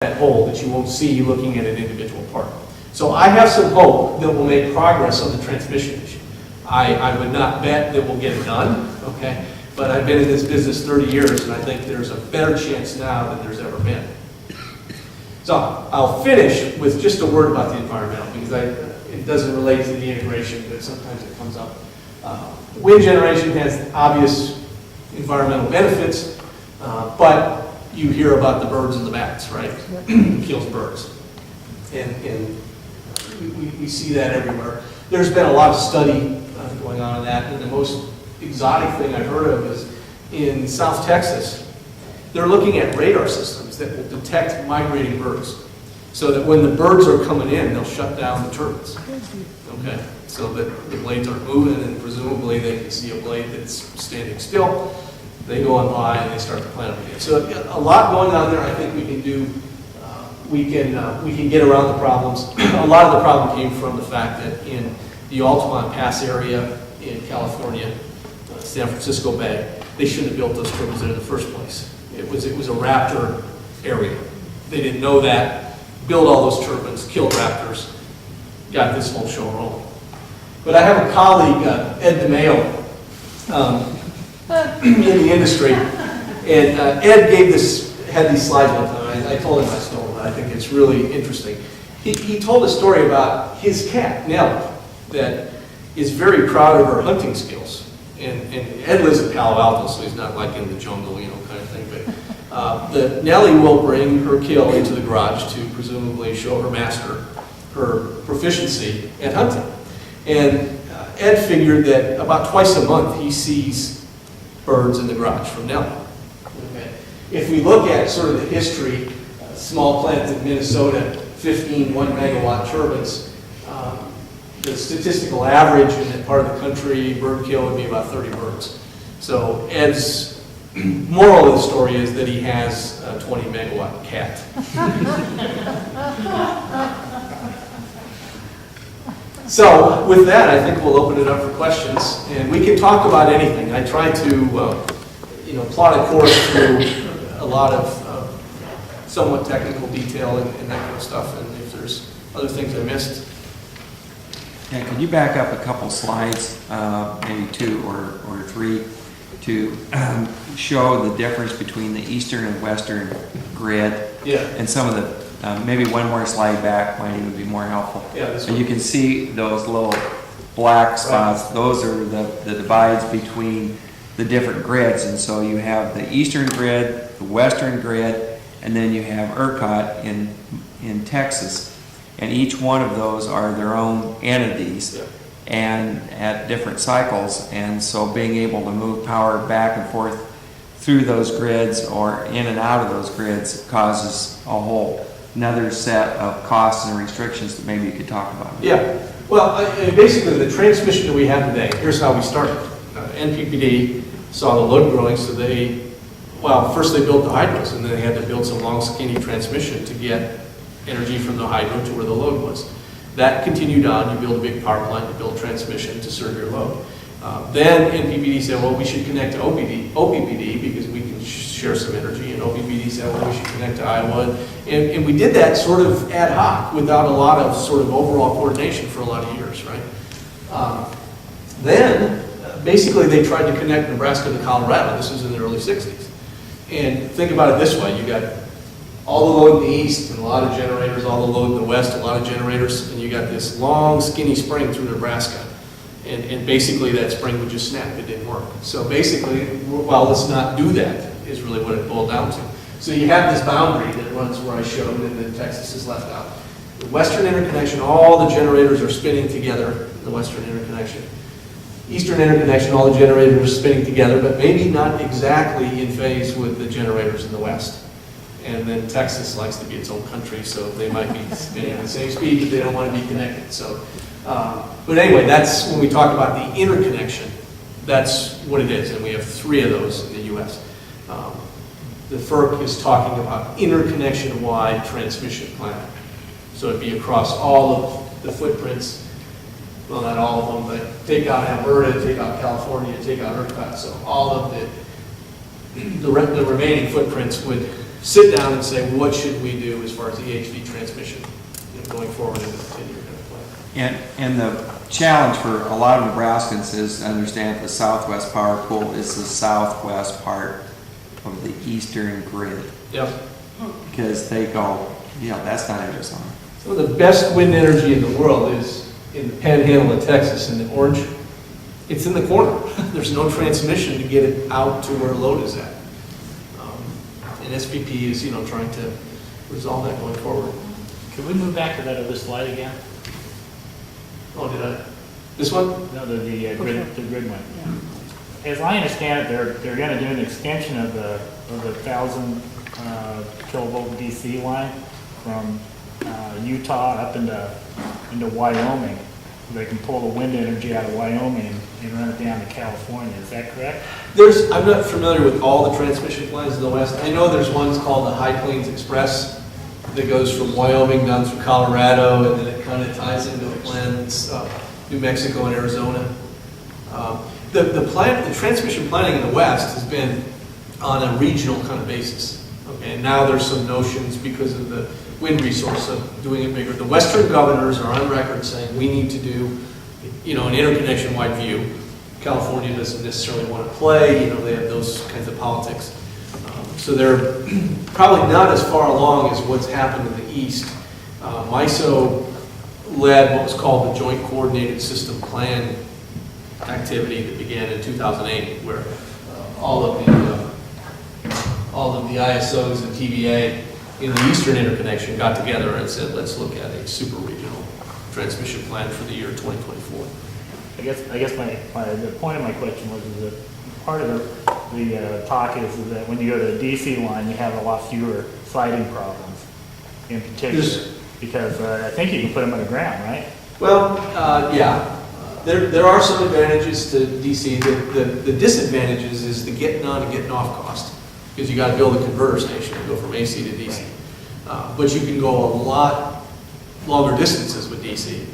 that whole that you won't see looking at an individual part. So I have some hope that we'll make progress on the transmission issue. I would not bet that we'll get it done, okay? But I've been in this business 30 years, and I think there's a better chance now than there's ever been. So I'll finish with just a word about the environmental, because it doesn't relate to the integration, but sometimes it comes up. Wind generation has obvious environmental benefits, but you hear about the birds and the bats, right? It kills birds. And we see that everywhere. There's been a lot of study going on in that, and the most exotic thing I've heard of is in South Texas. They're looking at radar systems that will detect migrating birds, so that when the birds are coming in, they'll shut down the turbines. Okay, so that the blades aren't moving, and presumably they can see a blade that's standing still. They go on by and they start to plant them again. So a lot going on there. I think we can do. We can get around the problems. A lot of the problem came from the fact that in the Altamont Pass area in California, San Francisco Bay, they shouldn't have built those turbines there in the first place. It was a raptor area. They didn't know that. Built all those turbines, killed raptors, got this whole show rolling. But I have a colleague, Ed DeMayo, in the industry, and Ed had these slides one time. I told him I stole them. I think it's really interesting. He told a story about his cat, Nellie, that is very proud of her hunting skills. And Ed lives in Palo Alto, so he's not like in the jungle, kind of thing. But Nellie will bring her kill into the garage to presumably show her master her proficiency at hunting. And Ed figured that about twice a month he sees birds in the garage from Nellie. Okay. If we look at sort of the history, small plant in Minnesota, 15 1-megawatt turbines, the statistical average in that part of the country, bird kill would be about 30 birds. So Ed's moral of the story is that he has a 20-megawatt cat. So with that, I think we'll open it up for questions, and we can talk about anything. I try to, plot a course through a lot of somewhat technical detail and that kind of stuff, and if there's other things I missed. Yeah, could you back up a couple slides, maybe 2 or 3, to show the difference between the eastern and western grid? Yeah. And some of the, maybe one more slide back might even be more helpful. Yeah, this one. And you can see those little black spots. Right. Those are the divides between the different grids. And so you have the eastern grid, the western grid, and then you have ERCOT in Texas. And each one of those are their own entities, yeah, and at different cycles. And so being able to move power back and forth through those grids or in and out of those grids causes a whole another set of costs and restrictions that maybe you could talk about. Yeah. Well, basically the transmission that we have today, here's how we started. NPPD saw the load growing, so first they built the hydros, and then they had to build some long skinny transmission to get energy from the hydro to where the load was. That continued on. You build a big power plant, you build transmission to serve your load. Then NPPD said, well, we should connect to OPPD because we can share some energy, and OPPD said, well, we should connect to Iowa. And we did that sort of ad hoc without a lot of sort of overall coordination for a lot of years, right? Then, basically, they tried to connect Nebraska to Colorado. This was in the early 60s. And think about it this way. You got all the load in the east and a lot of generators, all the load in the west, a lot of generators, and you got this long, skinny spring through Nebraska. And basically that spring would just snap. It didn't work. So basically, well, let's not do that is really what it boiled down to. So you have this boundary that runs where I showed, and then Texas is left out. The western interconnection, all the generators are spinning together, the western interconnection. Eastern interconnection, all the generators are spinning together, but maybe not exactly in phase with the generators in the west. And then Texas likes to be its own country, so they might be spinning at the same speed, but they don't want to be connected. So, but anyway, that's when we talk about the interconnection. That's what it is, and we have 3 of those in the U.S. The FERC is talking about interconnection-wide transmission planning. So it'd be across all of the footprints. Well, not all of them, but take out Alberta, take out California, take out ERCOT. So all of the remaining footprints would sit down and say, what should we do as far as the EHV transmission going forward into the 10-year kind of plan. And the challenge for a lot of Nebraskans is to understand the southwest power pool is the southwest part of the eastern grid. Yep. Because they go, that's not Arizona. Some of the best wind energy in the world is in the panhandle of Texas, in the orange. It's in the corner. There's no transmission to get it out to where load is at. And SPP is, trying to resolve that going forward. Can we move back to that other slide again? Oh, did I? This one? No, the grid one. As I understand it, they're going to do an extension of the 1,000 kilovolt DC line from Utah up into Wyoming. They can pull the wind energy out of Wyoming and run it down to California. Is that correct? I'm not familiar with all the transmission lines in the West. I know there's ones called the High Plains Express that goes from Wyoming down through Colorado, and then it kind of ties into the plans, New Mexico and Arizona. The transmission planning in the West has been on a regional kind of basis. Okay, and now there's some notions because of the wind resource of doing it bigger. The Western governors are on record saying we need to do, an interconnection-wide view. California doesn't necessarily want to play. They have those kinds of politics. So they're probably not as far along as what's happened in the East. MISO led what was called the Joint Coordinated System Plan activity that began in 2008, where all of the ISOs and TVA in the Eastern interconnection got together and said, let's look at a super regional transmission plan for the year 2024. I guess the point of my question was is that part of the talk is that when you go to the DC line, you have a lot fewer sighting problems in particular, because I think you can put them underground, right? Well, yeah. There are some advantages to DC. The disadvantages is the getting on and getting off cost, because you got to build a converter station to go from AC to DC. But you can go a lot longer distances with DC.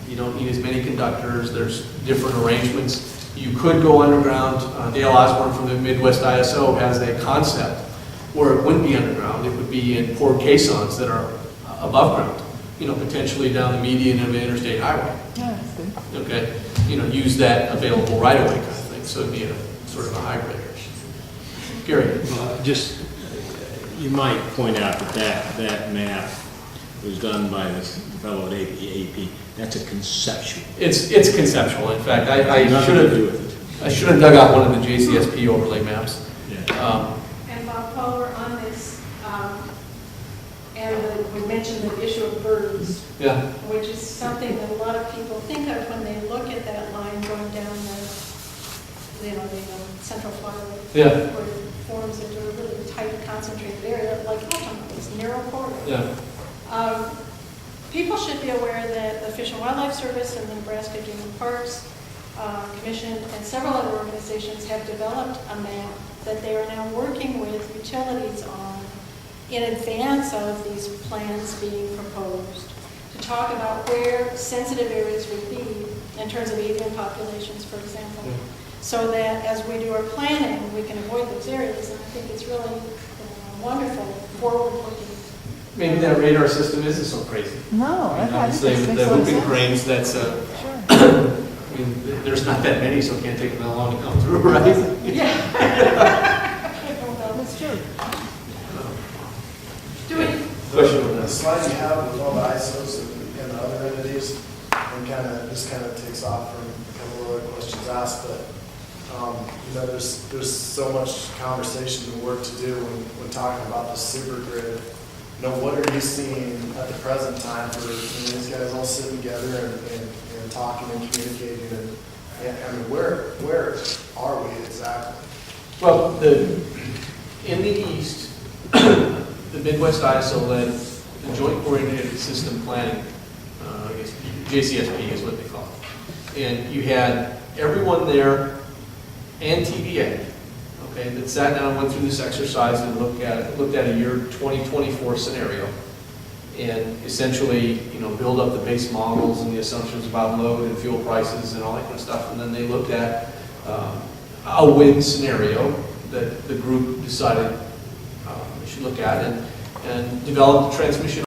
You don't need as many conductors. There's different arrangements. You could go underground. Dale Osborne from the Midwest ISO has that concept where it wouldn't be underground. It would be in poured caissons that are above ground, potentially down the median of an interstate highway. Yeah, that's good. Okay, use that available right-of-way kind of thing. So it'd be a sort of a hybrid. Gary? You might point out that map was done by this fellow at AP. That's a conceptual. It's conceptual. In fact, I Nothing to do with it. should have dug out one of the JCSP overlay maps. Yeah. And Bob, while we're on this, and we mentioned the issue of birds, Yeah. which is something that a lot of people think of when they look at that line going down the Central Florida, Yeah. where it forms into a really tight, concentrated area, like this narrow corridor. Yeah. People should be aware that the Fish and Wildlife Service and the Nebraska Game and Parks Commission and several other organizations have developed a map that they are now working with utilities on in advance of these plans being proposed to talk about where sensitive areas would be in terms of avian populations, for example, so that as we do our planning, we can avoid those areas. And I think it's really wonderful, forward-looking. Maybe that radar system isn't so crazy. No, I thought it Obviously, makes the a lot of whooping sense. cranes, that's, Sure. I mean, there's not that many, so it can't take them that long to come through, right? That's true. Do we? Question on The this. slide you have with all the ISOs and the other entities, and this kind of takes off from a couple of other questions asked, but there's so much conversation and work to do when talking about the super grid. What are you seeing at the present time for these guys all sitting together and talking and communicating? And I mean, where are we exactly? Well, in the East, the Midwest ISO led the Joint Coordinated System Planning, I guess JCSP is what they call it. And you had everyone there and TVA, okay, that sat down, went through this exercise and looked at a year 2024 scenario, and essentially, build up the base models and the assumptions about load and fuel prices and all that kind of stuff. And then they looked at a wind scenario that the group decided should look at and develop transmission